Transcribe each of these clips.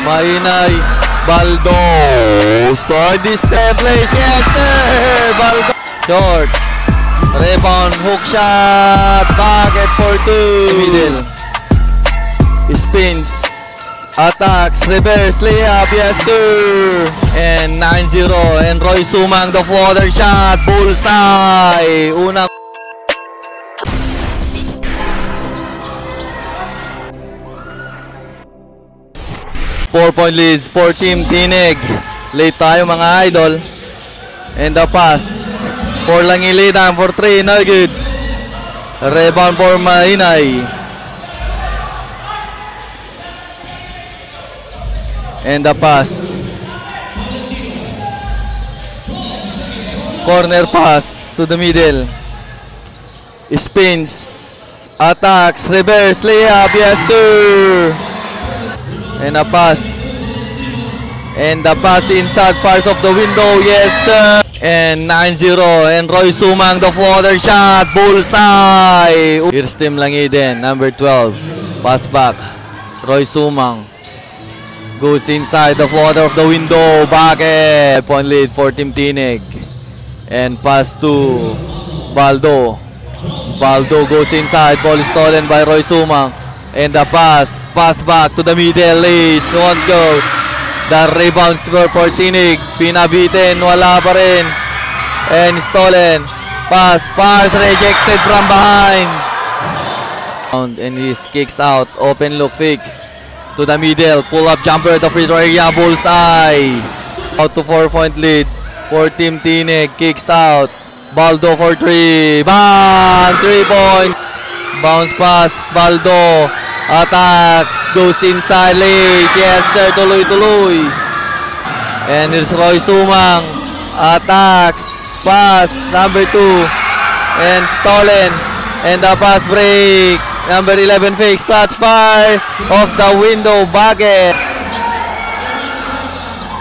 Mainay. Baldo. Side step place. Yes, sir. Baldo. Short. Rebound. Hook shot. Bucket for 2. Middle. Spins. Attacks. Reverse layup. Yes, sir. And 9-0. And Roy Sumang, the floater shot. Bullseye. Unang 4-point leads for Team Tinig. Late tayo mga idol. And the pass for Langilitan for 3. No good. Rebound for Mainay. And the pass. Corner pass to the middle. Spins. Attacks. Reverse layup. Yes, sir. And a pass. And the pass inside far of the window. Yes, sir. And 9-0. And Roy Sumang, the floater shot. Bullseye. Here's Team Langiden, number 12. Pass back. Roy Sumang. Goes inside the floater of the window. Bucket. Point lead for Team Tinig. And pass to Baldo. Baldo goes inside. Ball is stolen by Roy Sumang. And the pass back to the middle is won't go. The rebound score for Tinig. Pinabitin, wala pa rin. And stolen. Pass rejected from behind. And he kicks out. Open look fix. To the middle. Pull up jumper at the free throw area. Bullseye. Out to 4-point lead for Team Tinig. Kicks out. Baldo for 3. Bang! 3-point. Bounce pass. Baldo. Attacks. Goes inside. Lace. Yes, sir. Tuloy-tuloy. And here's Roy Sumang. Attacks. Pass. Number 2. And stolen. And the pass break. Number 11 fakes. Clutch fire. Off the window. Bucket.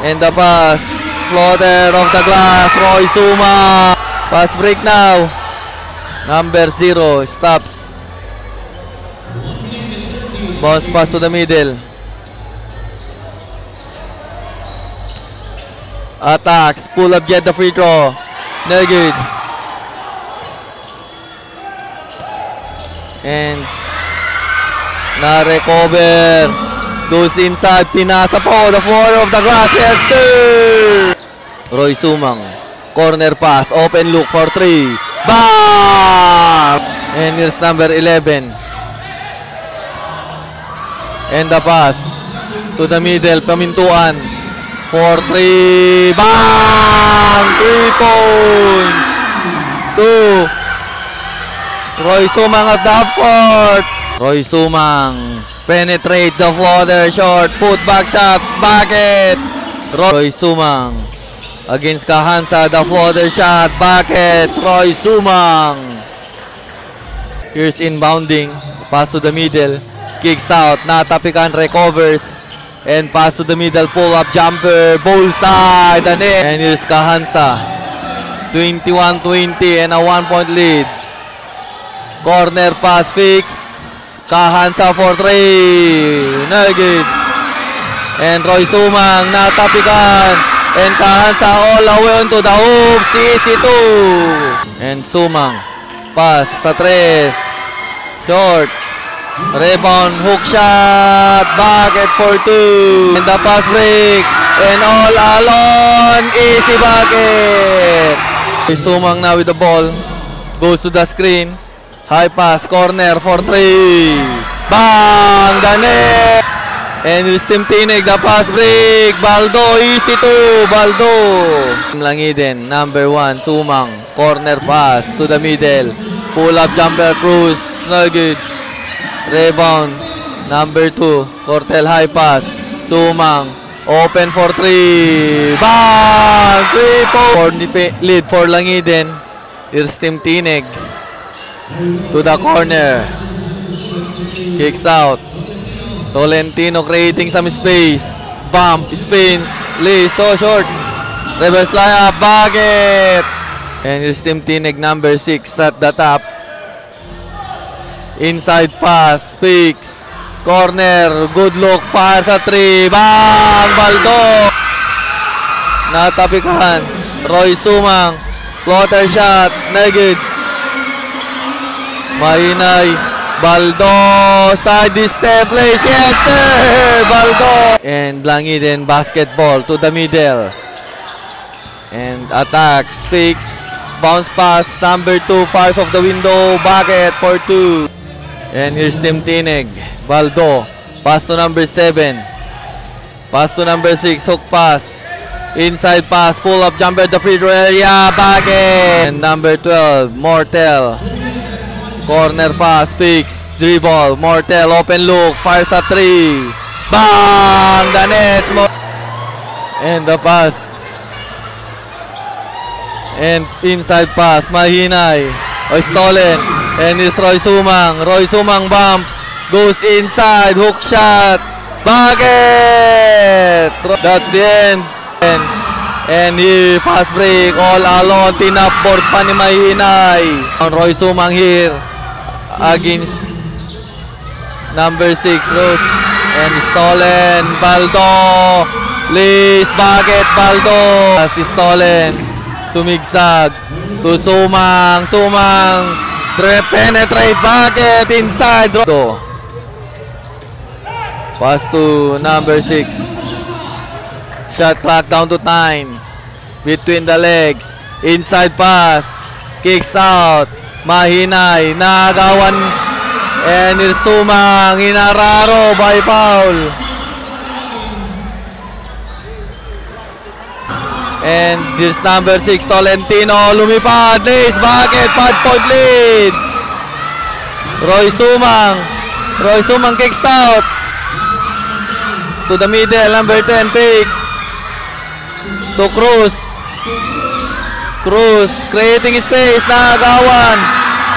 And the pass. Floater off the glass. Roy Sumang. Pass break now. Number 0 stops. Bounce pass to the middle. Attacks. Pull up get the free throw. No good. And na-recover. Goes inside. Pinasa po. The floor of the glass. Yes, sir. Roy Sumang. Corner pass. Open look for 3. Bang! And here's number 11. And the pass to the middle. Pamintuan. For 3. Bang! 3 points. 2. Roy Sumang at the half court. Roy Sumang. Penetrate the floater. Short. Put back shot. Bucket. Roy Sumang. Against Kahansa. The floater shot. Bucket. Roy Sumang. Here's inbounding. Pass to the middle. Kicks out. Natapikan. Recovers. And pass to the middle. Pull up jumper. Bullseye. The net. And here's Kahansa. 21-20 and a 1-point lead. Corner pass fix. Kahansa for 3. No good. And Roy Sumang. Natapikan. And Kahansa all the way onto the hoops. Easy 2. And Sumang. Pass sa 3. Short. Rebound. Hook shot. Bucket for 2. And the pass break. And all alone. Easy bucket. Sumang now with the ball. Goes to the screen. High pass. Corner for 3. Bang! The net. And here's Team Tinig. The pass break. Baldo. Easy 2. Baldo. Langiden. Number 1. Sumang. Corner pass to the middle. Pull up jumper. Cruz. No good. Rebound. Number 2. Cortel high pass. Sumang. Open for 3. Bang! 3 points. Lead for Langiden. Here's Team Tinig. To the corner. Kicks out. Tolentino creating some space. Bump. Spins. Lee. So short. Reverse layup. Bucket. And here's Team Tinig number 6 at the top. Inside pass. Speaks. Corner, good look, fire sa 3. Bang! Baldo! Natapikan. Roy Sumang. Floater shot. Negid. Mahinay. Baldo. Side step place. Yes, sir! Baldo! And Langiden basketball to the middle. And attack. Speaks. Bounce pass. Number 2. Fires off the window. Bucket for 2. And here's Tim Tineg. Baldo. Pass to number 7. Pass to number 6. Hook pass. Inside pass. Pull up jumper the free throw area. Bucket. And number 12. Mortel. Corner pass. Picks. Dribble. Mortel. Open look. Fires at 3. Bang! The nets. And the pass. And inside pass. Mahinay. Stolen. And it's Roy Sumang. Roy Sumang bump. Goes inside. Hook shot. Bucket! That's the end. And he pass break. All alone. Tinapboard pa ni Mahinay. Roy Sumang here. Against number 6. Roach. And stolen. Baldo. Liz. Bucket. Baldo. As stolen. Sumigsag. To Sumang. Sumang. Penetrate. Bucket. Inside. Pass to number 6. Shot clock down to 9. Between the legs. Inside pass. Kicks out. Mahinay. Nagawan. And Sumang. Hinararo by foul. And this number 6. Tolentino. Lumipad. Lace. Bucket. 5-point lead. Roy Sumang. Roy Sumang kicks out. To the middle, number 10 picks. To Cruz. Cruz, creating space, Nagawan.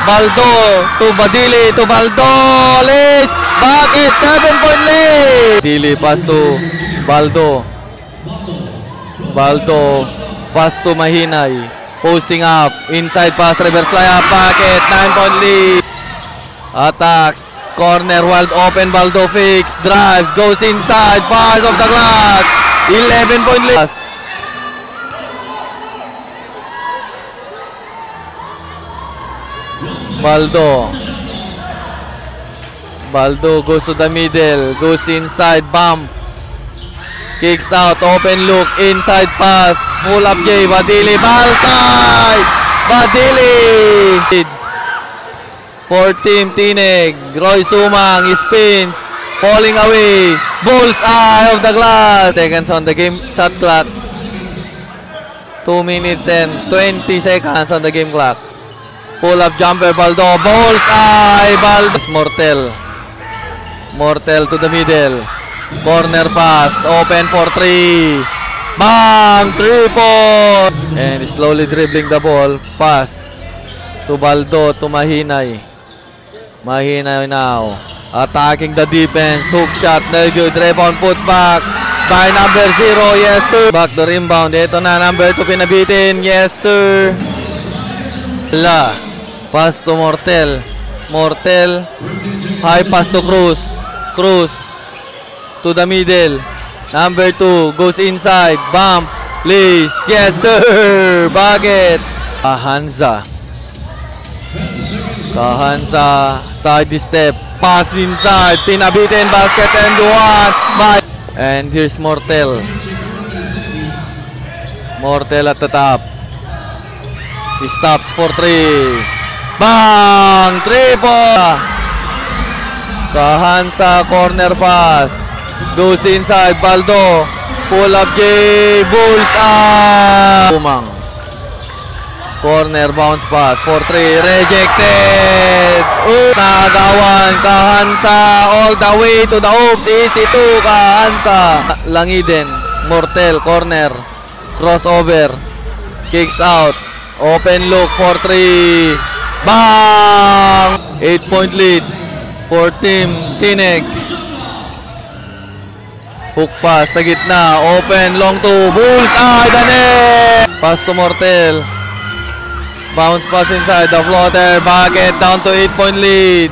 Baldo, to Badili, to Baldo. Liz, bucket, 7-point lead. Badili, pass to Baldo. Baldo, pass to Mahinay. Posting up, inside pass, reverse layup, bucket, 9-point lead. Attacks, corner, wide open, Baldo fix, drives, goes inside, fires off the glass, 11-point lead. Baldo goes to the middle, goes inside, bump, kicks out, open look, inside pass, pull up Jay, Badili, ball side, Badili. For Team Tineg, Roy Sumang spins, falling away, bullseye of the glass. Seconds on the game shot clock. 2 minutes and 20 seconds on the game clock. Pull up jumper, Baldo, bullseye, Baldo. Mortel. Mortel to the middle. Corner pass, open for 3. Bang! 3-point! And slowly dribbling the ball. Pass to Baldo, to Mahinay. Mahinay now. Attacking the defense. Hook shot. No good. Rebound put back. By number 0. Yes, sir. Back the rebound. Ito na. Number 2 pinabitin. Yes, sir. La. Pass to Mortel. Mortel. High pass to Cruz. Cruz. To the middle. Number 2. Goes inside. Bump. Liz. Yes, sir. Bucket. Kahansa. Kahansa, side step, pass inside, pinabitin, basket and one. And here's Mortel. Mortel at the top. He stops for 3. Bang! 3-point! Kahansa, corner pass. Goes inside, Baldo. Pull up J, bullseye! Sumang. Corner bounce pass for 3, rejected. Nagawan, Kahansa all the way to the hoops. Easy 2, Kahansa. Langiden, Mortel, corner, crossover, kicks out, open look for 3. Bang! 8-point lead for Team Tineg. Hook pass sa gitna, open long 2, bullseye, the net. Pass to Mortel. Bounce pass inside the floater, bucket, down to 8-point lead.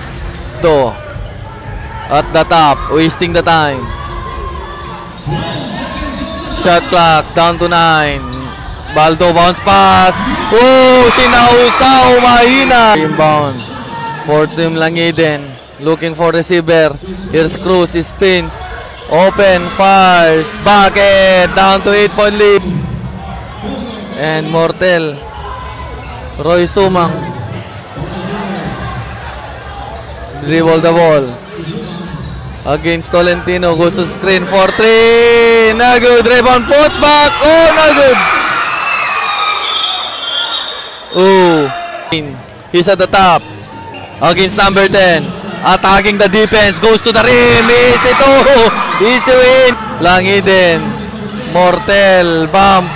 at the top, wasting the time. Shot clock down to 9. Baldo bounce pass. Oh, sinausaw, mahina. Inbound for Team Langiden. Looking for receiver. Here's Cruz, he spins. Open, fires. Bucket. Down to 8-point lead. And Mortel. Roy Sumang. Dribble the ball. Against Tolentino. Goes to screen for 3. No good. Rebound. Put back. Oh, no good. Oh. He's at the top. Against number 10. Attacking the defense. Goes to the rim. Easy to. Easy win. Langiden. Mortel. Bump.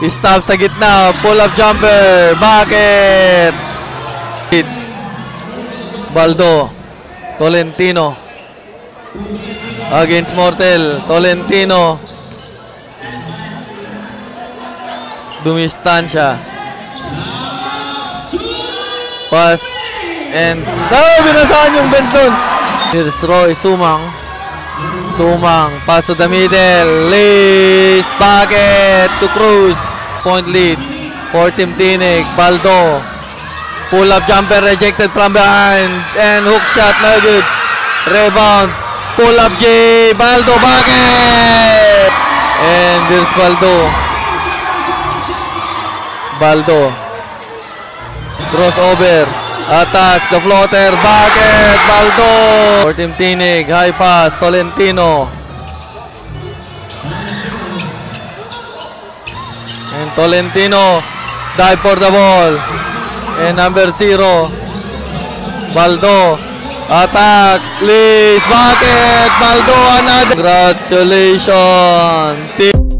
He stops sa gitna. Pull-up jumper. Bucket. Baldo. Tolentino. Against Mortel. Tolentino. Dumistansya. Pass. And binasahan yung Benson. Here's Roy Sumang. Sumang. Pass to the middle. Lace. Bucket to Cruz. Point lead for Team Tinig. Baldo. Pull-up jumper rejected from behind. And hook shot. No good. Rebound. Pull-up J. Baldo. Bucket. And there's Baldo. Baldo. Crossover. Attacks the floater. Bucket. Baldo. For Team Tinig. High pass. Tolentino. And Tolentino. Dive for the ball. And number 0. Baldo. Attacks. Leads. Bucket. Baldo. Another. Congratulations.